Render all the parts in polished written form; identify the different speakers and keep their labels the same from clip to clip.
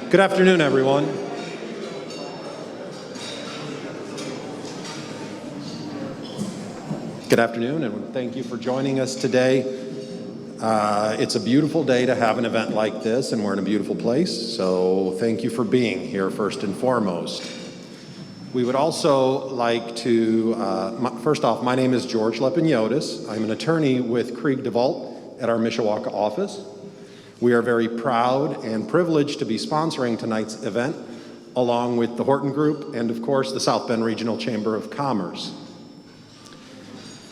Speaker 1: Good afternoon, everyone. Good afternoon, and thank you for joining us today. It's a beautiful day to have an event like this, and we're in a beautiful place, so thank you for being here first and foremost. We would also like to, first off, my name is George Lepiniotis. I'm an attorney with Krieg DeVault at our Mishawaka office. We are very proud and privileged to be sponsoring tonight's event, along with the Horton Group and, of course, the South Bend Regional Chamber of Commerce.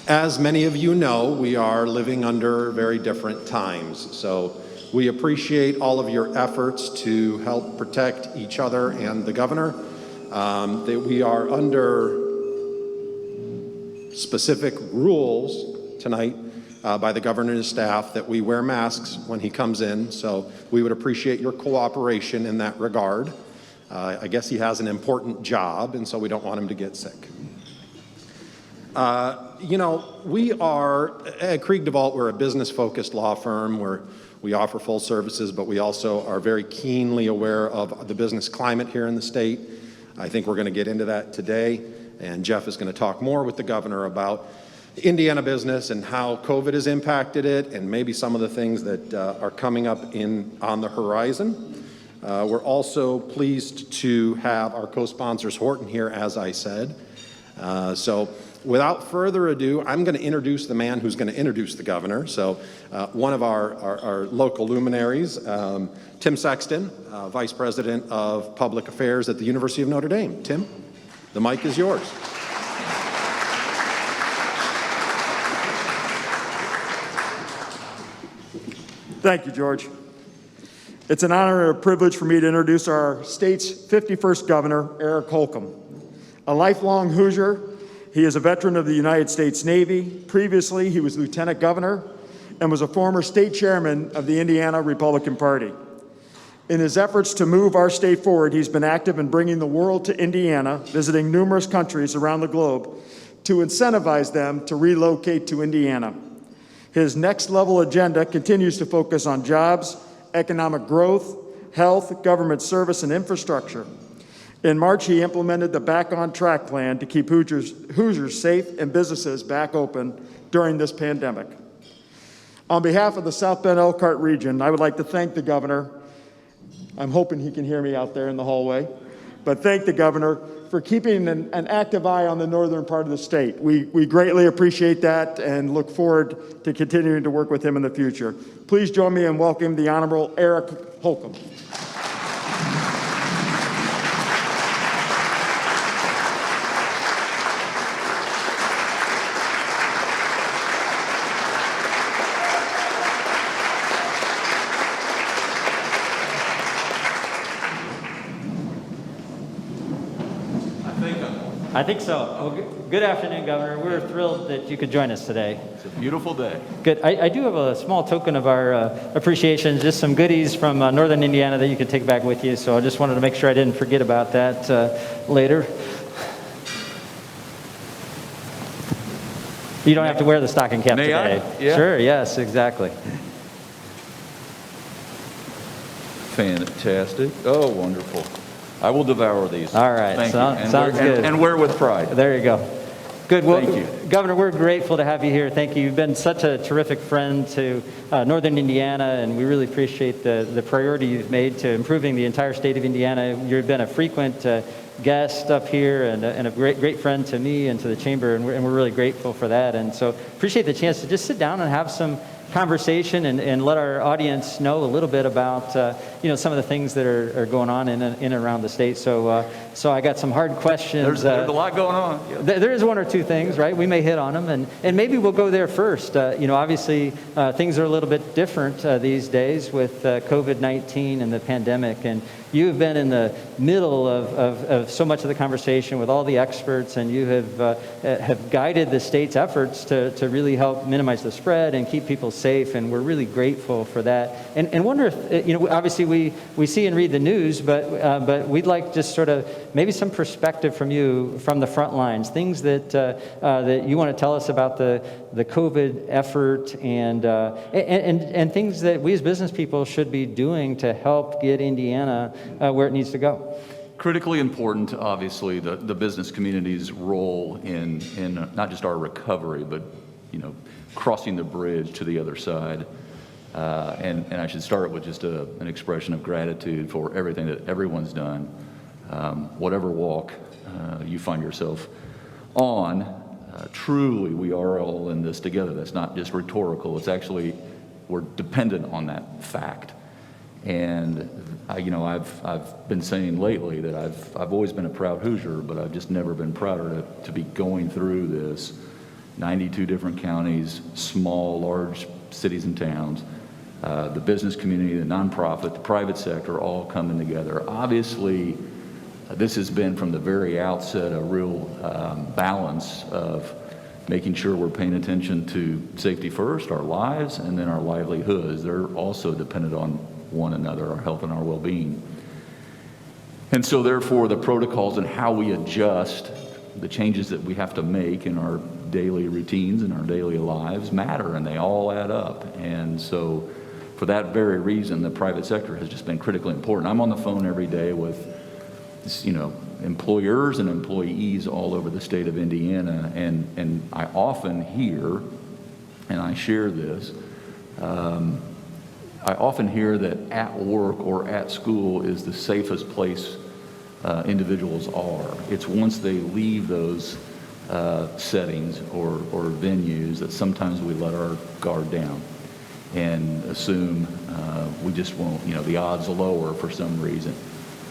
Speaker 1: As many of you know, we are living under very different times, so we appreciate all of your efforts to help protect each other and the governor. That we are under specific rules tonight by the governor and his staff that we wear masks when he comes in, so we would appreciate your cooperation in that regard. I guess he has an important job, and so we don't want him to get sick. You know, we are, at Krieg DeVault, we're a business-focused law firm where we offer full services, but we also are very keenly aware of the business climate here in the state. I think we're going to get into that today, and Jeff is going to talk more with the governor about Indiana business and how COVID has impacted it, and maybe some of the things that are coming up on the horizon. We're also pleased to have our co-sponsors Horton here, as I said. So without further ado, I'm going to introduce the man who's going to introduce the governor. So one of our local luminaries, Tim Sexton, Vice President of Public Affairs at the University of Notre Dame. Tim, the mic is yours.
Speaker 2: Thank you, George. It's an honor and a privilege for me to introduce our state's 51st governor, Eric Holcomb. A lifelong Hoosier, he is a veteran of the United States Navy. Previously, he was lieutenant governor and was a former state chairman of the Indiana Republican Party. In his efforts to move our state forward, he's been active in bringing the world to Indiana, visiting numerous countries around the globe to incentivize them to relocate to Indiana. His next level agenda continues to focus on jobs, economic growth, health, government service, and infrastructure. In March, he implemented the Back on Track plan to keep Hoosiers safe and businesses back open during this pandemic. On behalf of the South Bend Elkhart region, I would like to thank the governor. I'm hoping he can hear me out there in the hallway, but thank the governor for keeping an active eye on the northern part of the state. We greatly appreciate that and look forward to continuing to work with him in the future. Please join me in welcoming the Honorable Eric Holcomb.
Speaker 3: I think so. Well, good afternoon, Governor. We're thrilled that you could join us today.
Speaker 4: It's a beautiful day.
Speaker 3: Good. I do have a small token of our appreciation, just some goodies from northern Indiana that you can take back with you. So I just wanted to make sure I didn't forget about that later. You don't have to wear the stocking cap today.
Speaker 4: Yeah.
Speaker 3: Sure, yes, exactly.
Speaker 4: Fantastic. Oh, wonderful. I will devour these.
Speaker 3: All right.
Speaker 4: Thank you.
Speaker 3: Sounds good.
Speaker 4: And wear with pride.
Speaker 3: There you go. Good. Well,
Speaker 4: thank you.
Speaker 3: Governor, we're grateful to have you here. Thank you. You've been such a terrific friend to northern Indiana, and we really appreciate the priority you've made to improving the entire state of Indiana. You've been a frequent guest up here and a great friend to me and to the chamber, and we're really grateful for that. And so appreciate the chance to just sit down and have some conversation and let our audience know a little bit about some of the things that are going on in and around the state. So I got some hard questions.
Speaker 4: There's a lot going on. Yeah.
Speaker 3: There is one or two things, right? We may hit on them, and maybe we'll go there first. Obviously things are a little bit different these days with COVID-19 and the pandemic, and you have been in the middle of so much of the conversation with all the experts, and you have guided the state's efforts to really help minimize the spread and keep people safe, and we're really grateful for that. And wonder if, obviously we see and read the news, but we'd like just sort of maybe some perspective from you from the front lines, things that you want to tell us about the COVID effort and things that we as business people should be doing to help get Indiana where it needs to go.
Speaker 4: Critically important, obviously, the business community's role in not just our recovery, but crossing the bridge to the other side. And I should start with just an expression of gratitude for everything that everyone's done, whatever walk you find yourself on. Truly, we are all in this together. That's not just rhetorical. It's actually, we're dependent on that fact. And I've been saying lately that I've always been a proud Hoosier, but I've just never been prouder to be going through this. 92 different counties, small, large cities and towns, the business community, the nonprofit, the private sector, all coming together. Obviously, this has been from the very outset a real balance of making sure we're paying attention to safety first, our lives, and then our livelihoods. They're also dependent on one another, our health and our well-being. And so therefore the protocols and how we adjust, the changes that we have to make in our daily routines and our daily lives matter, and they all add up. And so for that very reason, the private sector has just been critically important. I'm on the phone every day with employers and employees all over the state of Indiana, and I often hear, and I share this, I often hear that at work or at school is the safest place individuals are. It's once they leave those settings or venues that sometimes we let our guard down and assume we just won't, the odds are lower for some reason.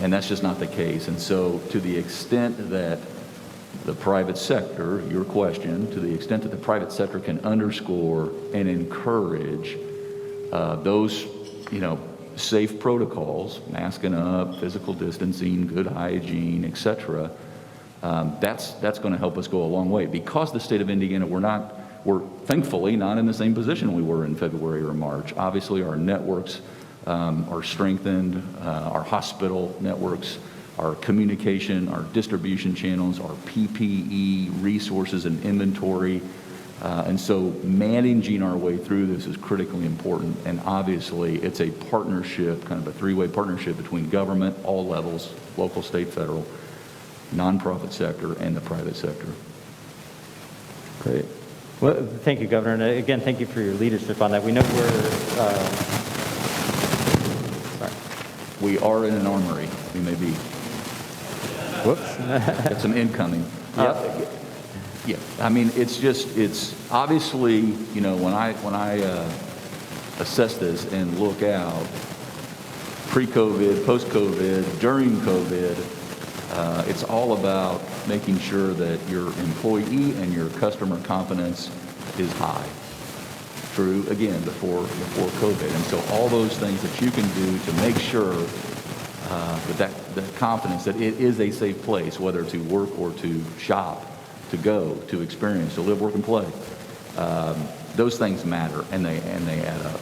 Speaker 4: And that's just not the case. And so to the extent that the private sector, your question, to the extent that the private sector can underscore and encourage those, safe protocols, masking up, physical distancing, good hygiene, etc., that's going to help us go a long way. Because the state of Indiana, we're thankfully not in the same position we were in February or March. Obviously, our networks are strengthened, our hospital networks, our communication, our distribution channels, our PPE resources and inventory. And so managing our way through this is critically important. And obviously, it's a partnership, kind of a three-way partnership between government, all levels, local, state, federal, nonprofit sector, and the private sector.
Speaker 3: Great. Well, thank you, Governor. And again, thank you for your leadership on that. We know
Speaker 4: We are in an armory. We may be.
Speaker 3: Whoops.
Speaker 4: Got some incoming.
Speaker 3: Yep.
Speaker 4: Yeah, I mean, it's obviously, when I assess this and look out, pre-COVID, post-COVID, during COVID, it's all about making sure that your employee and your customer confidence is high. True, again, before COVID. And so all those things that you can do to make sure that confidence, that it is a safe place, whether to work or to shop, to go, to experience, to live, work, and play. Those things matter, and they add up.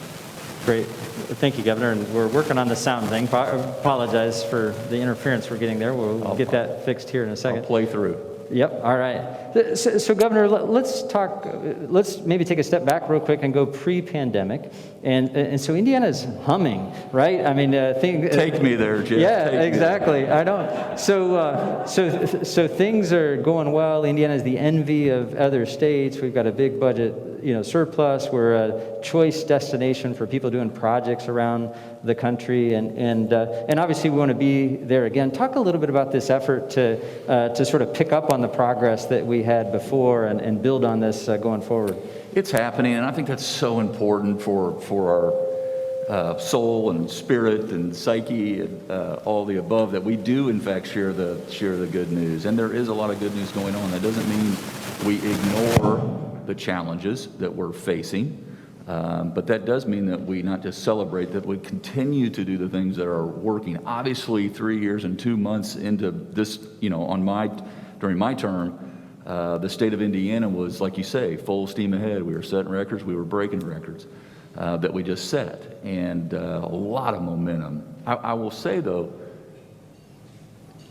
Speaker 3: Great. Thank you, Governor. And we're working on the sound thing. Apologize for the interference we're getting there. We'll get that fixed here in a second.
Speaker 4: I'll play through.
Speaker 3: Yep. All right. So Governor, let's maybe take a step back real quick and go pre-pandemic. And so Indiana's humming, right? I mean,
Speaker 4: take me there, Jeff.
Speaker 3: Yeah, exactly. I don't. So things are going well. Indiana's the envy of other states. We've got a big budget, surplus. We're a choice destination for people doing projects around the country, and obviously we want to be there again. Talk a little bit about this effort to sort of pick up on the progress that we had before and build on this going forward.
Speaker 4: It's happening, and I think that's so important for our soul and spirit and psyche and all the above, that we do in fact share the good news. And there is a lot of good news going on. That doesn't mean we ignore the challenges that we're facing. But that does mean that we not just celebrate, that we continue to do the things that are working. Obviously, 3 years and 2 months into this, during my term, the state of Indiana was, like you say, full steam ahead. We were setting records, we were breaking records that we just set, and a lot of momentum. I will say, though,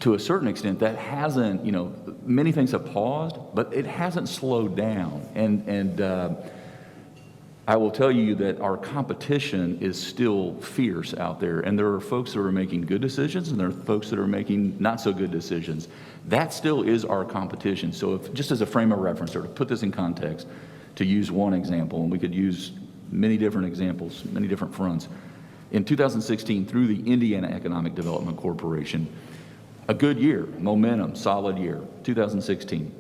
Speaker 4: to a certain extent, that hasn't, many things have paused, but it hasn't slowed down. And I will tell you that our competition is still fierce out there, and there are folks that are making good decisions, and there are folks that are making not so good decisions. That still is our competition. So if, just as a frame of reference, or to put this in context, to use one example, and we could use many different examples, many different fronts. In 2016, through the Indiana Economic Development Corporation, a good year, momentum, solid year, 2016.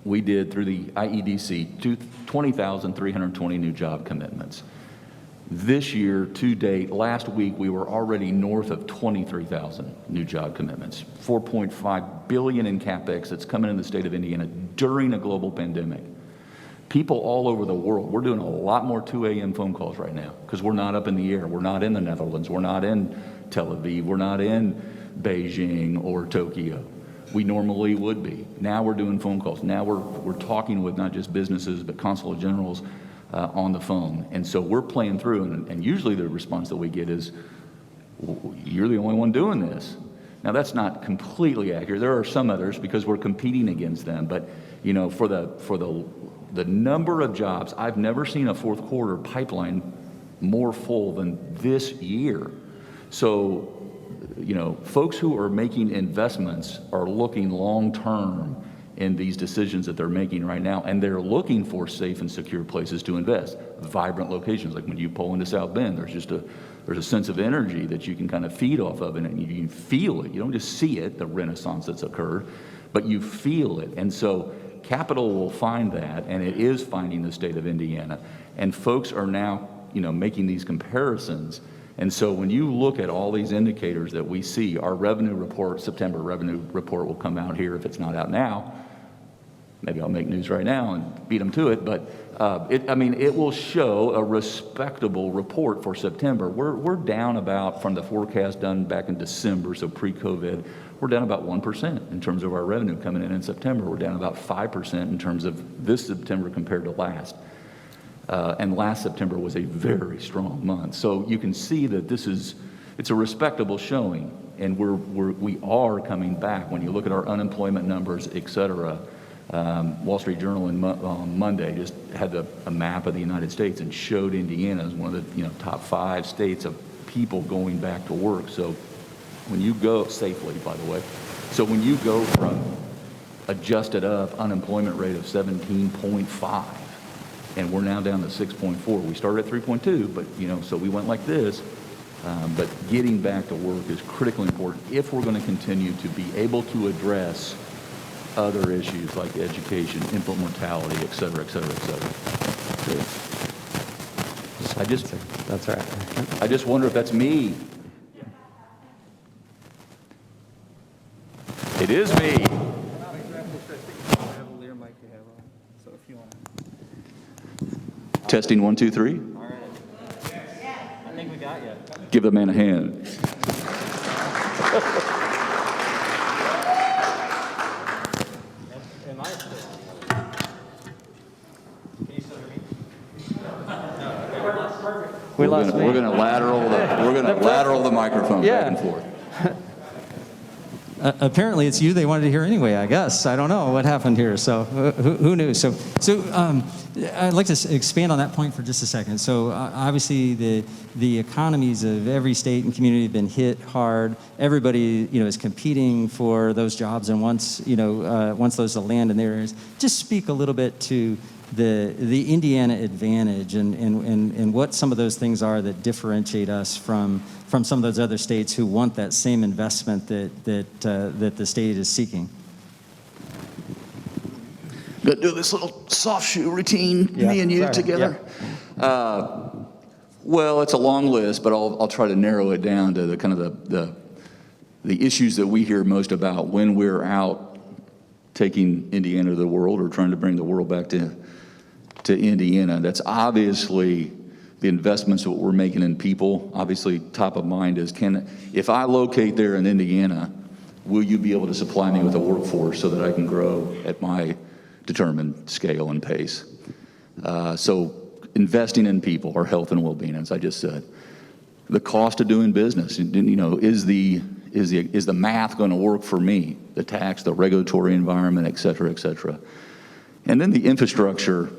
Speaker 4: We did, through the IEDC, 20,320 new job commitments. This year, to date, last week, we were already north of 23,000 new job commitments. $4.5 billion in CapEx that's coming in the state of Indiana during a global pandemic. People all over the world, we're doing a lot more 2 a.m. phone calls right now because we're not up in the air. We're not in the Netherlands. We're not in Tel Aviv. We're not in Beijing or Tokyo. We normally would be. Now we're doing phone calls. Now we're talking with not just businesses, but consulate generals on the phone. And so we're playing through, and usually the response that we get is, you're the only one doing this. Now that's not completely accurate. There are some others because we're competing against them. But for the number of jobs, I've never seen a fourth quarter pipeline more full than this year. So, folks who are making investments are looking long-term in these decisions that they're making right now, and they're looking for safe and secure places to invest. Vibrant locations, like when you pull into South Bend, there's a sense of energy that you can kind of feed off of, and you can feel it. You don't just see it, the renaissance that's occurred, but you feel it. And so capital will find that, and it is finding the state of Indiana. And folks are now, making these comparisons. And so when you look at all these indicators that we see, our revenue report, September revenue report will come out here if it's not out now. Maybe I'll make news right now and beat them to it, but it will show a respectable report for September. We're down about, from the forecast done back in December, so pre-COVID, we're down about 1% in terms of our revenue coming in September. We're down about 5% in terms of this September compared to last. And last September was a very strong month. So you can see that it's a respectable showing, and we are coming back. When you look at our unemployment numbers, et cetera, Wall Street Journal on Monday just had a map of the United States and showed Indiana as one of the top 5 states of people going back to work. So when you go safely, by the way, so when you go from adjusted up unemployment rate of 17.5, and we're now down to 6.4. We started at 3.2, but so we went like this. But getting back to work is critically important if we're going to continue to be able to address other issues like education, infant mortality, et cetera, et cetera, et cetera.
Speaker 3: That's right.
Speaker 4: I just wonder if that's me. It is me. Testing 1, 2, 3.
Speaker 3: All right. I think we got you.
Speaker 4: Give the man a hand.
Speaker 3: Am I still on? Can you still hear me? We lost me.
Speaker 4: We're going to lateral the microphone back and forth.
Speaker 5: Apparently it's you they wanted to hear anyway, I guess. I don't know what happened here, so who knew? So I'd like to expand on that point for just a second. So obviously the economies of every state and community have been hit hard. Everybody is competing for those jobs, and once those land in their areas, just speak a little bit to the Indiana advantage and what some of those things are that differentiate us from some of those other states who want that same investment that the state is seeking.
Speaker 4: Gonna do this little soft shoe routine, me and you together.
Speaker 3: Yeah.
Speaker 4: Well, it's a long list, but I'll try to narrow it down to the kind of the issues that we hear most about when we're out taking Indiana to the world or trying to bring the world back to Indiana. That's obviously the investments that we're making in people. Obviously, top of mind is, if I locate there in Indiana, will you be able to supply me with a workforce so that I can grow at my determined scale and pace? So investing in people, our health and well-being, as I just said. The cost of doing business, is is the math going to work for me? The tax, the regulatory environment, et cetera, et cetera. And then the infrastructure,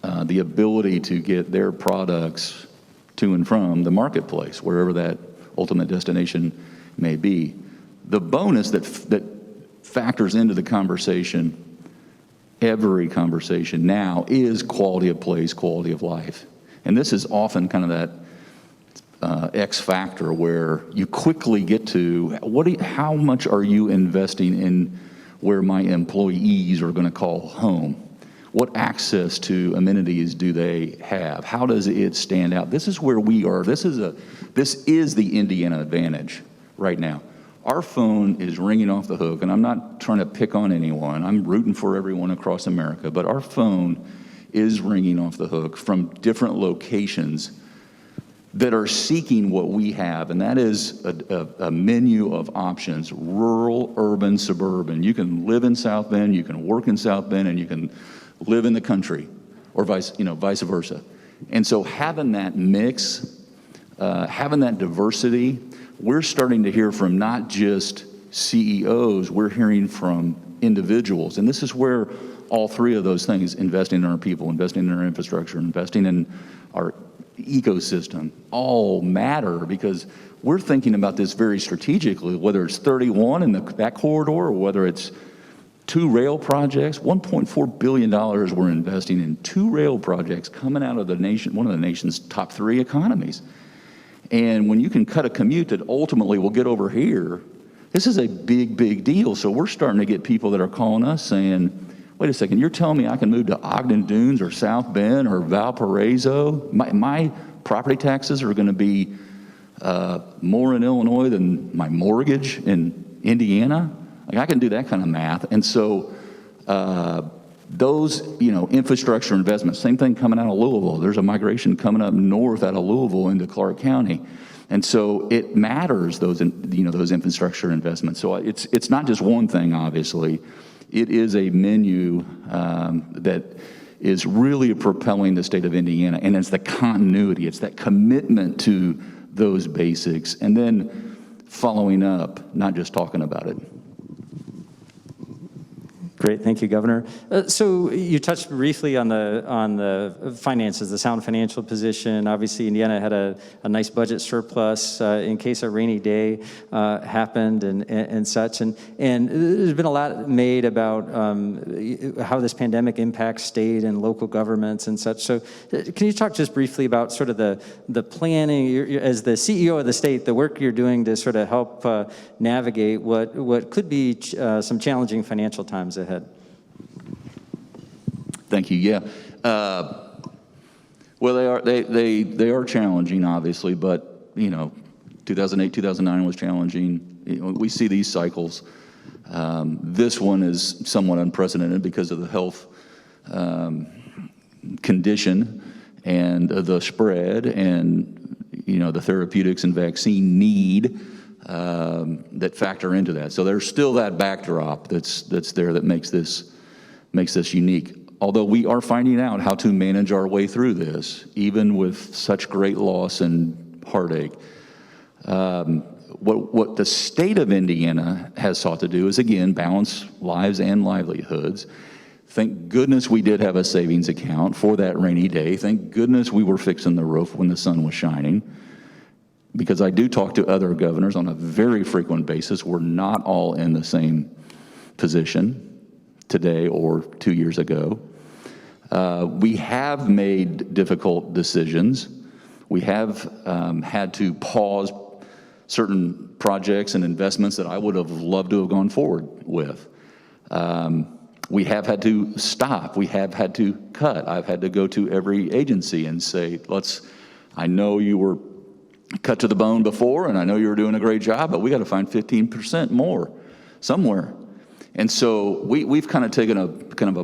Speaker 4: the ability to get their products to and from the marketplace, wherever that ultimate destination may be. The bonus that factors into the conversation, every conversation now, is quality of place, quality of life. And this is often kind of that X factor where you quickly get to how much are you investing in where my employees are going to call home? What access to amenities do they have? How does it stand out? This is where we are. This is the Indiana advantage right now. Our phone is ringing off the hook, and I'm not trying to pick on anyone. I'm rooting for everyone across America, but our phone is ringing off the hook from different locations that are seeking what we have, and that is a menu of options: rural, urban, suburban. You can live in South Bend, you can work in South Bend, and you can live in the country, or vice versa. And so having that mix, having that diversity, we're starting to hear from not just CEOs, we're hearing from individuals. And this is where all three of those things, investing in our people, investing in our infrastructure, investing in our ecosystem, all matter, because we're thinking about this very strategically, whether it's 31 in that corridor or whether it's 2 rail projects. $1.4 billion we're investing in 2 rail projects coming out of the nation, one of the nation's top 3 economies. And when you can cut a commute that ultimately will get over here, this is a big, big deal. So we're starting to get people that are calling us saying, wait a second, you're telling me I can move to Ogden Dunes or South Bend or Valparaiso? My property taxes are going to be more in Illinois than my mortgage in Indiana? Like, I can do that kind of math. And so those, infrastructure investments, same thing coming out of Louisville. There's a migration coming up north out of Louisville into Clark County. And so it matters, those infrastructure investments. So it's not just one thing, obviously. It is a menu that is really propelling the state of Indiana, and it's the continuity, it's that commitment to those basics, and then following up, not just talking about it.
Speaker 3: Great, thank you, Governor. So you touched briefly on the finances, the sound financial position. Obviously, Indiana had a nice budget surplus in case a rainy day happened and such. And there's been a lot made about how this pandemic impacts state and local governments and such. So can you talk just briefly about sort of the planning, as the CEO of the state, the work you're doing to sort of help navigate what could be some challenging financial times ahead?
Speaker 4: Thank you. Yeah. Well, they are challenging, obviously, but 2008, 2009 was challenging. We see these cycles. This one is somewhat unprecedented because of the health condition and the spread and the therapeutics and vaccine need that factor into that. So there's still that backdrop that's there that makes this unique. Although we are finding out how to manage our way through this, even with such great loss and heartache. What the state of Indiana has sought to do is, again, balance lives and livelihoods. Thank goodness we did have a savings account for that rainy day. Thank goodness we were fixing the roof when the sun was shining. Because I do talk to other governors on a very frequent basis. We're not all in the same position today or 2 years ago. We have made difficult decisions. We have had to pause certain projects and investments that I would have loved to have gone forward with. We have had to stop. We have had to cut. I've had to go to every agency and say, I know you were cut to the bone before, and I know you were doing a great job, but we got to find 15% more somewhere. And so we've kind of taken a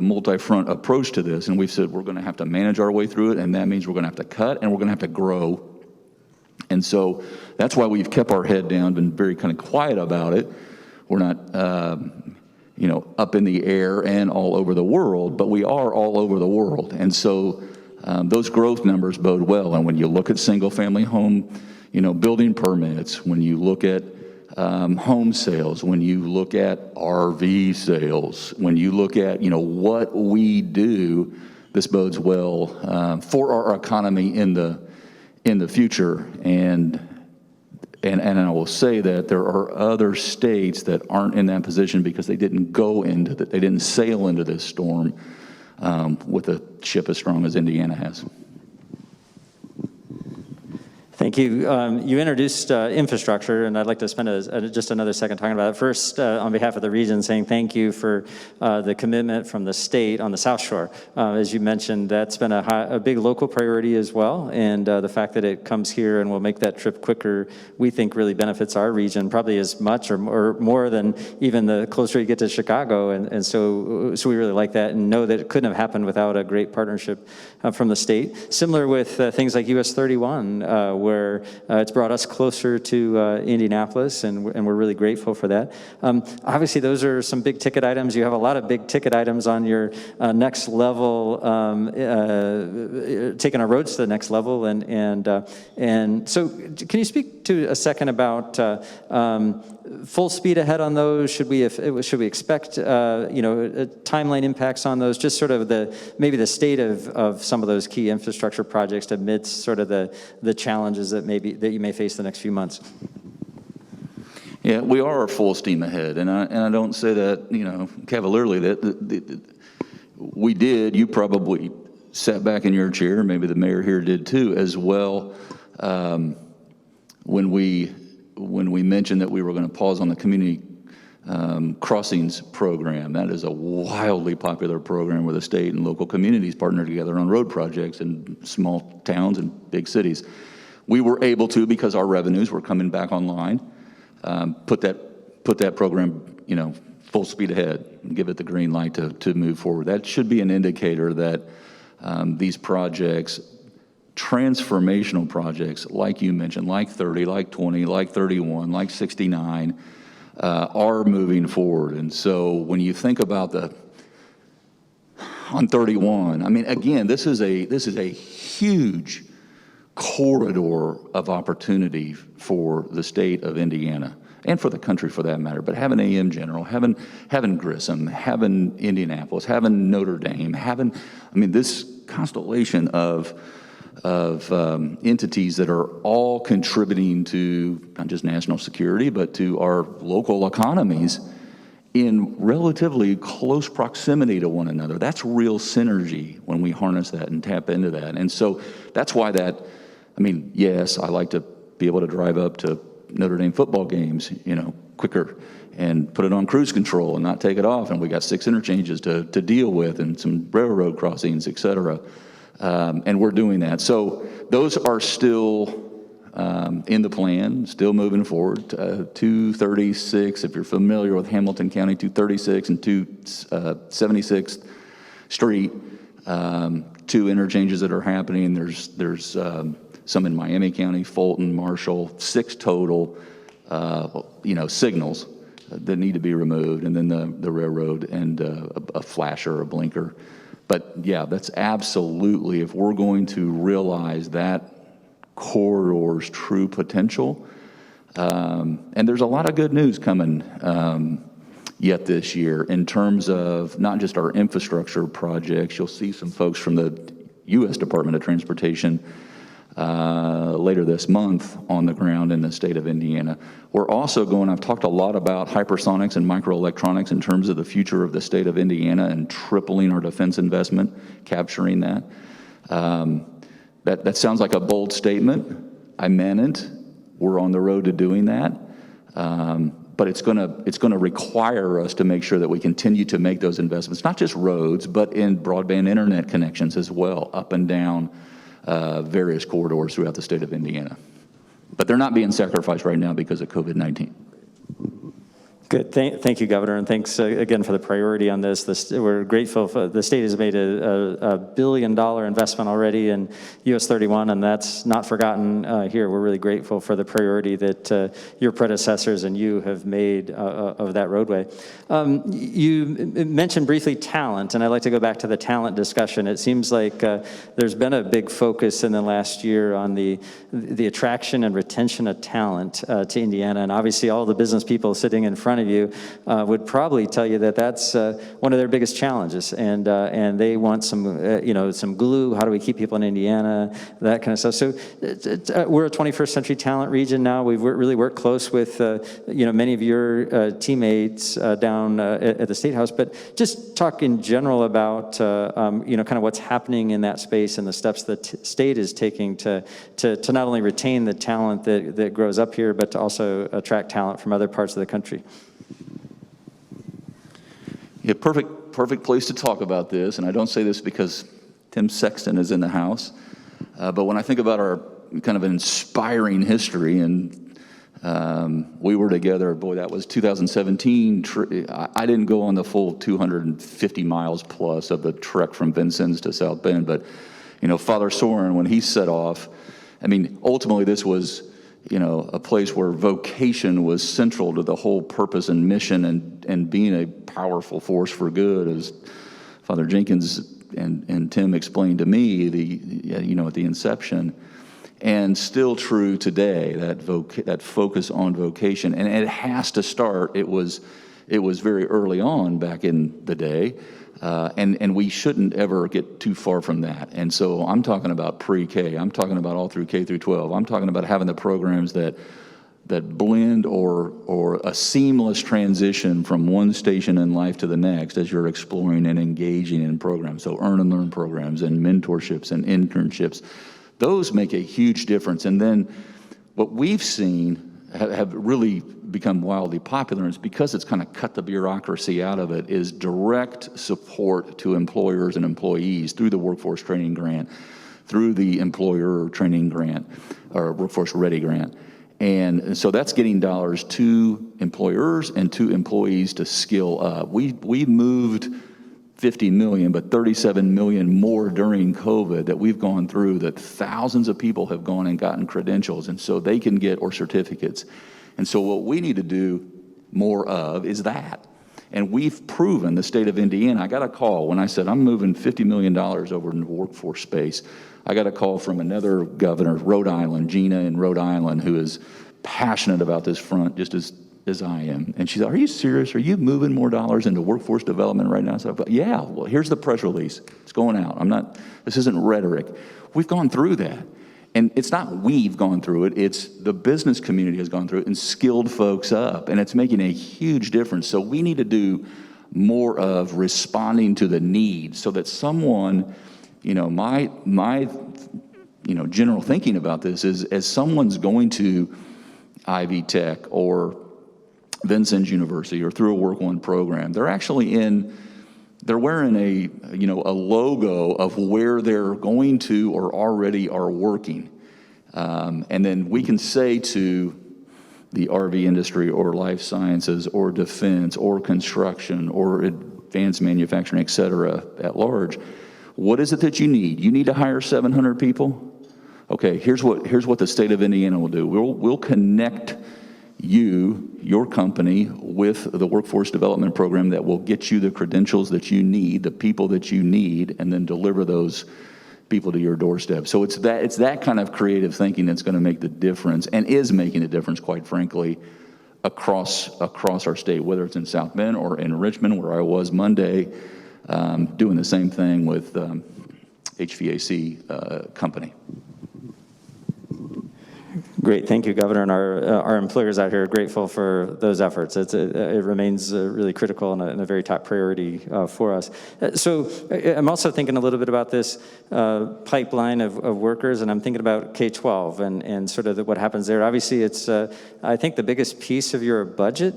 Speaker 4: multi-front approach to this, and we've said we're going to have to manage our way through it, and that means we're going to have to cut, and we're going to have to grow. And so that's why we've kept our head down, been very kind of quiet about it. We're not, up in the air and all over the world, but we are all over the world. And so those growth numbers bode well. And when you look at single-family home, building permits, when you look at home sales, when you look at RV sales, when you look at, what we do, this bodes well for our economy in the future. And I will say that there are other states that aren't in that position because they didn't they didn't sail into this storm with a ship as strong as Indiana has.
Speaker 3: Thank you. You introduced infrastructure, and I'd like to spend just another second talking about it. First, on behalf of the region, saying thank you for the commitment from the state on the South Shore. As you mentioned, that's been a big local priority as well, and the fact that it comes here and will make that trip quicker, we think really benefits our region, probably as much or more than even the closer you get to Chicago, and so we really like that and know that it couldn't have happened without a great partnership from the state. Similar with things like US 31, where it's brought us closer to Indianapolis, and we're really grateful for that. Obviously, those are some big ticket items. You have a lot of big ticket items on your next level, taking our roads to the next level, and so can you speak to a second about full speed ahead on those? Should we expect timeline impacts on those? Just sort of maybe the state of some of those key infrastructure projects amidst sort of the challenges that you may face the next few months.
Speaker 4: Yeah, we are full steam ahead, and I don't say that cavalierly. That we did. You probably sat back in your chair. Maybe the mayor here did too, as well. When we mentioned that we were going to pause on the community crossings program, that is a wildly popular program where the state and local communities partner together on road projects in small towns and big cities. We were able to, because our revenues were coming back online, put that program, full speed ahead and give it the green light to move forward. That should be an indicator that these projects, transformational projects, like you mentioned, like 30, like 20, like 31, like 69, are moving forward. And so when you think about on 31, I mean, again, this is a huge corridor of opportunity for the state of Indiana and for the country for that matter. But having AM General, having Grissom, having Indianapolis, having Notre Dame, this constellation of entities that are all contributing to not just national security, but to our local economies in relatively close proximity to one another. That's real synergy when we harness that and tap into that. And so that's why yes, I like to be able to drive up to Notre Dame football games, quicker and put it on cruise control and not take it off. And we got 6 interchanges to deal with and some railroad crossings, et cetera. And we're doing that. So those are still in the plan, still moving forward. 236, if you're familiar with Hamilton County, 236 and 276th Street, 2 interchanges that are happening. There's some in Miami County, Fulton, Marshall, 6 total, signals that need to be removed, and then the railroad and a flasher, a blinker. But yeah, that's absolutely, if we're going to realize that corridor's true potential, and there's a lot of good news coming yet this year in terms of not just our infrastructure projects. You'll see some folks from the U.S. Department of Transportation later this month on the ground in the state of Indiana. We're also I've talked a lot about hypersonics and microelectronics in terms of the future of the state of Indiana and tripling our defense investment, capturing that. That sounds like a bold statement. I meant it. We're on the road to doing that. But it's going to require us to make sure that we continue to make those investments, not just roads, but in broadband internet connections as well, up and down various corridors throughout the state of Indiana. But they're not being sacrificed right now because of COVID-19.
Speaker 3: Good. Thank you, Governor, and thanks again for the priority on this. We're grateful for the state has made a $1 billion investment already in US 31, and that's not forgotten here. We're really grateful for the priority that your predecessors and you have made of that roadway. You mentioned briefly talent, and I'd like to go back to the talent discussion. It seems like there's been a big focus in the last year on the attraction and retention of talent to Indiana, and obviously all the business people sitting in front of you would probably tell you that that's one of their biggest challenges, and they want some some glue. How do we keep people in Indiana? That kind of stuff. So we're a 21st century talent region now. We've really worked close with many of your teammates down at the State House, but just talk in general about kind of what's happening in that space and the steps that state is taking to not only retain the talent that grows up here, but to also attract talent from other parts of the country.
Speaker 4: Yeah, perfect place to talk about this, and I don't say this because Tim Sexton is in the house, but when I think about our kind of inspiring history, and we were together, boy, that was 2017. I didn't go on the full 250 miles plus of the trek from Vincennes to South Bend, but Father Soren, when he set off, I mean, ultimately this was a place where vocation was central to the whole purpose and mission and being a powerful force for good, as Father Jenkins and Tim explained to me at the inception, and still true today, that focus on vocation. And it has to start. It was very early on back in the day, and we shouldn't ever get too far from that. And so I'm talking about pre-K. I'm talking about all through K through 12. I'm talking about having the programs that blend or a seamless transition from one station in life to the next as you're exploring and engaging in programs. So earn and learn programs and mentorships and internships. Those make a huge difference. And then what we've seen have really become wildly popular, and it's because it's kind of cut the bureaucracy out of it, is direct support to employers and employees through the Workforce Training Grant, through the Employer Training Grant, or Workforce Ready Grant. And so that's getting dollars to employers and to employees to skill up. We moved 50 million, but 37 million more during COVID that we've gone through, that thousands of people have gone and gotten credentials, and so they can get, or certificates. And so what we need to do more of is that. And we've proven, the state of Indiana, I got a call when I said I'm moving $50 million over in the workforce space. I got a call from another governor, Rhode Island, Gina in Rhode Island, who is passionate about this front just as I am. And she said, are you serious? Are you moving more dollars into workforce development right now? I said, yeah, well, here's the press release. It's going out. This isn't rhetoric. We've gone through that. And it's not we've gone through it, it's the business community has gone through it and skilled folks up, and it's making a huge difference. So we need to do more of responding to the need so that someone, my general thinking about this is, as someone's going to Ivy Tech or Vincennes University or through a Work One program, they're wearing a logo of where they're going to or already are working. And then we can say to the RV industry or life sciences or defense or construction or advanced manufacturing, et cetera, at large, what is it that you need? You need to hire 700 people? Okay, here's what the state of Indiana will do. We'll connect your company with the workforce development program that will get you the credentials that you need, the people that you need, and then deliver those people to your doorstep. So it's that kind of creative thinking that's going to make the difference, and is making a difference, quite frankly, across our state, whether it's in South Bend or in Richmond, where I was Monday, doing the same thing with HVAC company.
Speaker 3: Great, thank you, Governor, and our employers out here are grateful for those efforts. It remains really critical and a very top priority for us. So I'm also thinking a little bit about this pipeline of workers, and I'm thinking about K-12 and sort of what happens there. Obviously, it's I think the biggest piece of your budget.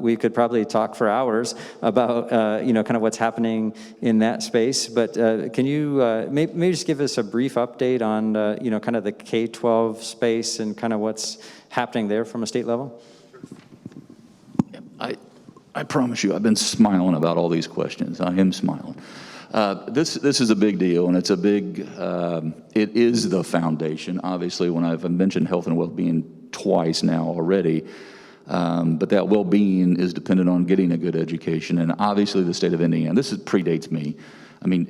Speaker 3: We could probably talk for hours about kind of what's happening in that space. But can you maybe just give us a brief update on kind of the K-12 space and kind of what's happening there from a state level?
Speaker 4: I promise you, I've been smiling about all these questions. I am smiling. This is a big deal, and it's a big, it is the foundation. Obviously, when I've mentioned health and well-being twice now already, but that well-being is dependent on getting a good education, and obviously the state of Indiana, predates me. I mean,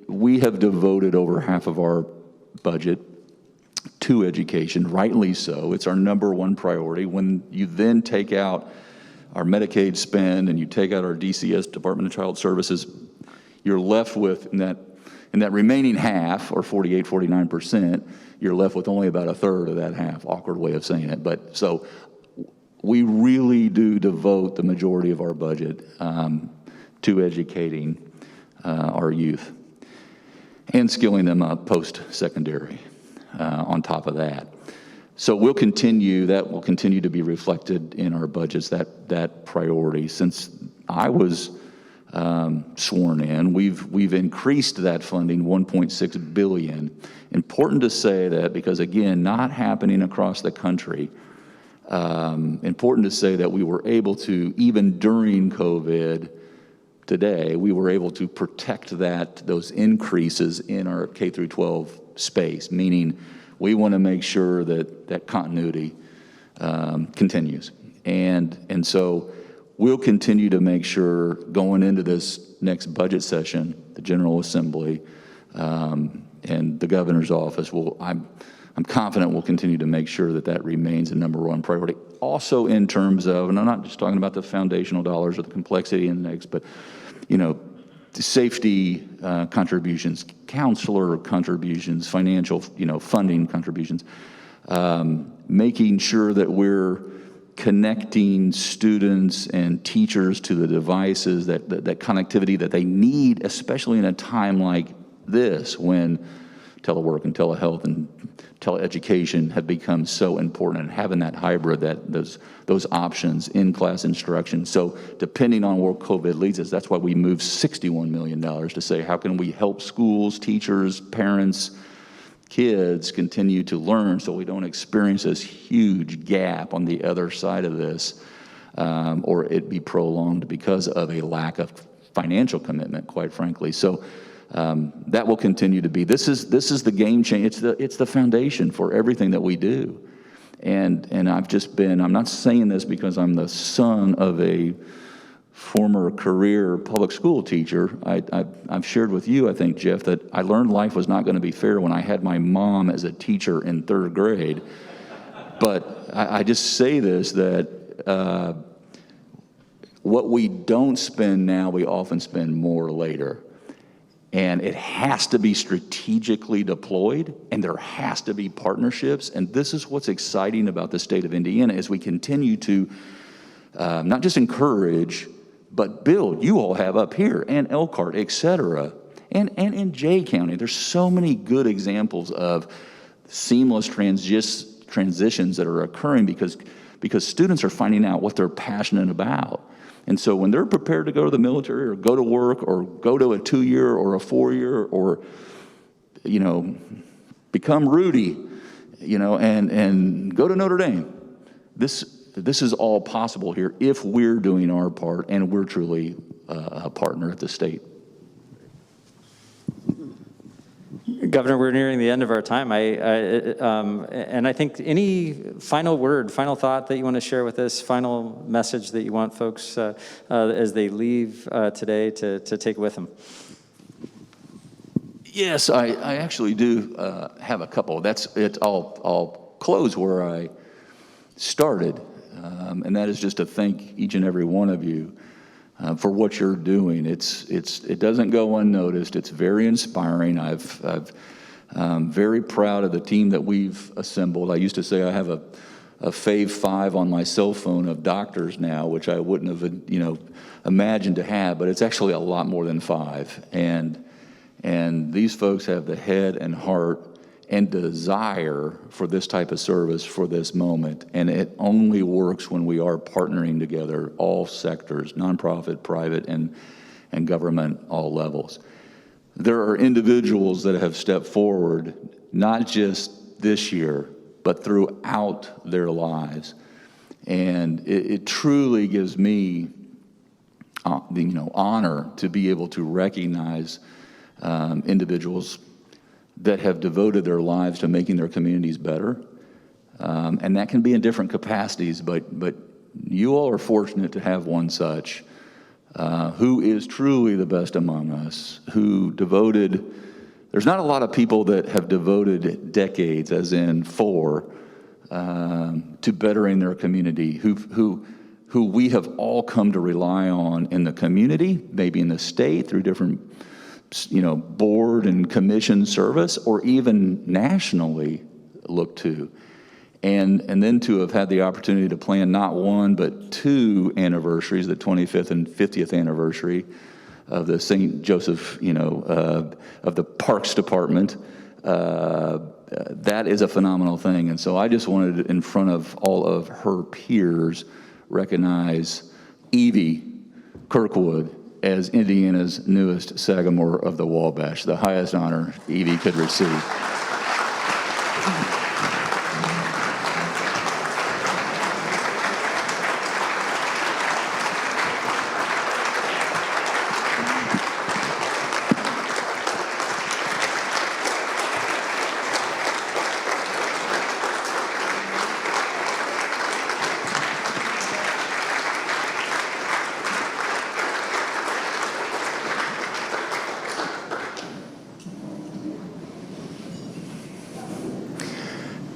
Speaker 4: we have devoted over half of our budget to education, rightly so. It's our number one priority. When you then take out our Medicaid spend and you take out our DCS, Department of Child Services, you're left with, in that remaining half, or 48, 49%, you're left with only about a third of that half. Awkward way of saying it. But so we really do devote the majority of our budget to educating our youth and skilling them up post-secondary on top of that. So that will continue to be reflected in our budgets, that priority. Since I was sworn in, we've increased that funding $1.6 billion. Important to say that because, again, not happening across the country. Important to say that we were able to, even during COVID today, we were able to protect those increases in our K through 12 space, meaning we want to make sure that continuity continues. And so we'll continue to make sure going into this next budget session, the General Assembly, and the governor's office, I'm confident we'll continue to make sure that remains a number one priority. Also in terms of, and I'm not just talking about the foundational dollars or the complexity index, but, safety contributions, counselor contributions, financial, funding contributions, making sure that we're connecting students and teachers to the devices, that connectivity that they need, especially in a time like this when telework and telehealth and teleeducation have become so important, and having that hybrid, those options in class instruction. So depending on where COVID leads us, that's why we moved $61 million to say, how can we help schools, teachers, parents, kids continue to learn so we don't experience this huge gap on the other side of this, or it be prolonged because of a lack of financial commitment, quite frankly. So that will continue to be. This is the game change. It's the foundation for everything that we do. And I'm not saying this because I'm the son of a former career public school teacher. I've shared with you, I think, Jeff, that I learned life was not going to be fair when I had my mom as a teacher in third grade. But I just say this, that what we don't spend now, we often spend more later. And it has to be strategically deployed, and there has to be partnerships. And this is what's exciting about the state of Indiana, as we continue to not just encourage, but build. You all have up here, and Elkhart, et cetera, and in Jay County. There's so many good examples of seamless transitions that are occurring because students are finding out what they're passionate about. And so when they're prepared to go to the military or go to work or go to a 2-year or a 4-year or, become Rudy, and go to Notre Dame, this is all possible here if we're doing our part and we're truly a partner at the state.
Speaker 3: Governor, we're nearing the end of our time. And I think any final word, final thought that you want to share with us, final message that you want folks as they leave today to take with them?
Speaker 4: Yes, I actually do have a couple. I'll close where I started, and that is just to thank each and every one of you for what you're doing. It doesn't go unnoticed. It's very inspiring. I'm very proud of the team that we've assembled. I used to say I have a fave 5 on my cell phone of doctors now, which I wouldn't have imagined to have, but it's actually a lot more than 5. And these folks have the head and heart and desire for this type of service for this moment. And it only works when we are partnering together, all sectors, nonprofit, private, and government, all levels. There are individuals that have stepped forward, not just this year, but throughout their lives. And it truly gives me honor to be able to recognize individuals that have devoted their lives to making their communities better. And that can be in different capacities, but you all are fortunate to have one such who is truly the best among us, who devoted, there's not a lot of people that have devoted decades, as in 4, to bettering their community, who we have all come to rely on in the community, maybe in the state through different board and commission service, or even nationally look to. And then to have had the opportunity to plan not 1, but 2 anniversaries, the 25th and 50th anniversary of the St. Joseph, of the Parks Department, that is a phenomenal thing. And so I just wanted to, in front of all of her peers, recognize Evie Kirkwood as Indiana's newest Sagamore of the Wabash, the highest honor Evie could receive.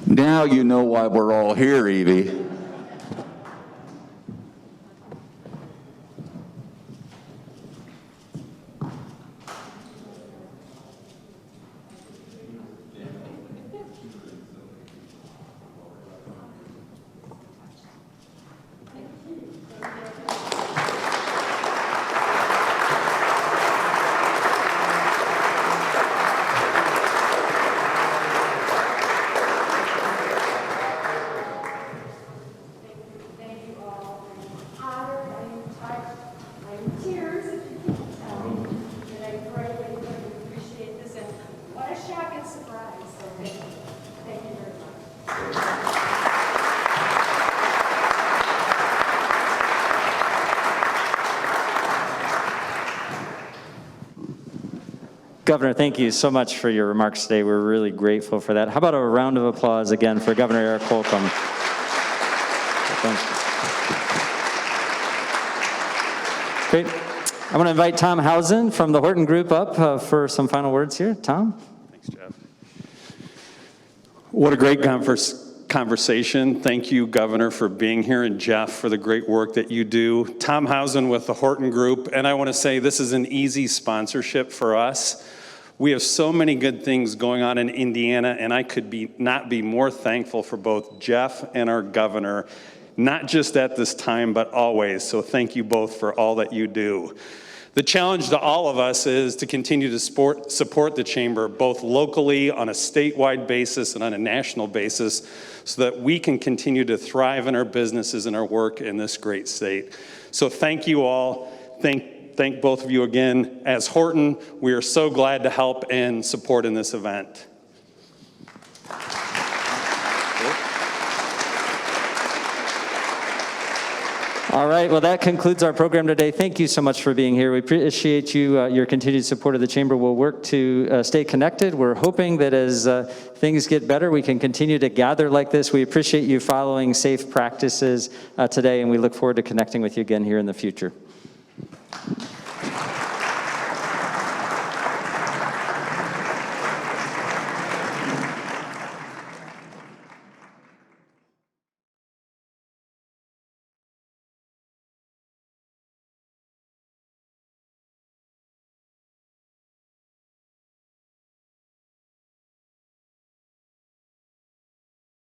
Speaker 4: Now you know why we're all here, Evie.
Speaker 3: Governor, thank you so much for your remarks today. We're really grateful for that. How about a round of applause again for Governor Eric Holcomb? Great. I'm going to invite Tom Housen from the Horton Group up for some final words here. Tom?
Speaker 6: Thanks, Jeff. What a great conversation. Thank you, Governor, for being here, and Jeff for the great work that you do. Tom Housen with the Horton Group, and I want to say this is an easy sponsorship for us. We have so many good things going on in Indiana, and I could not be more thankful for both Jeff and our governor, not just at this time, but always. So thank you both for all that you do. The challenge to all of us is to continue to support the Chamber, both locally, on a statewide basis, and on a national basis, so that we can continue to thrive in our businesses and our work in this great state. So thank you all. Thank both of you again. As Horton, we are so glad to help and support in this event.
Speaker 3: All right, well, that concludes our program today. Thank you so much for being here. We appreciate your continued support of the Chamber. We'll work to stay connected. We're hoping that as things get better, we can continue to gather like this. We appreciate you following safe practices today, and we look forward to connecting with you again here in the future.